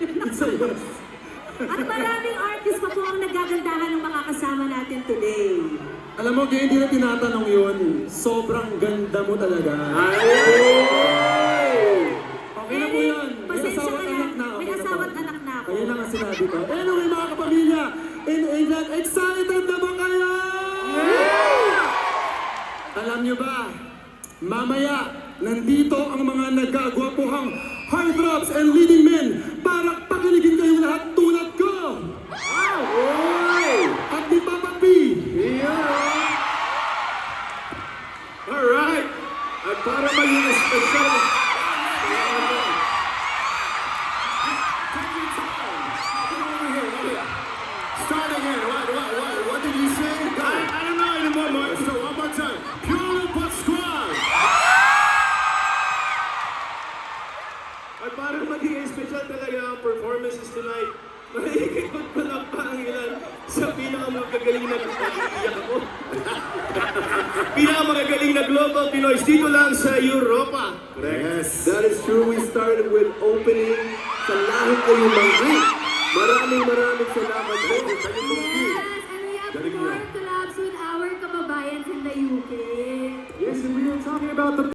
It's a yes. At maraming artist pa po ang nagagandahan ng makakasama natin today. Alam mo, kaya hindi na tinatanong yun. Sobrang ganda mo talaga. Okay na po yun. May Pasensya asawa ka at na. anak na. May Okay na asawa po. at anak na ako. Kaya na nga sinabi ko. Anyway, mga kapamilya, in England, excited na ba kayo? Alam nyo ba, mamaya, nandito ang mga nagagwapuhang heartthrobs and leading men para pakiligin kayong lahat tulad ko. At ni Papa P. Alright! At para maging special, start again. What did you say? I don't know anymore, Mark. So one more time. Pure Pascual! At para maging special talaga ang performances tonight, mahigikot pa lang pa ang ilan sa pinakamagagaling na iiyak ako. Pinakamagagaling na global Pinoys dito lang sa Europa. Yes, that is true. We started with opening sa lahit kayong manggi. Maraming salamat po. Yes, and we have more collabs with our kababayans in the UK. Yes, and we were talking about the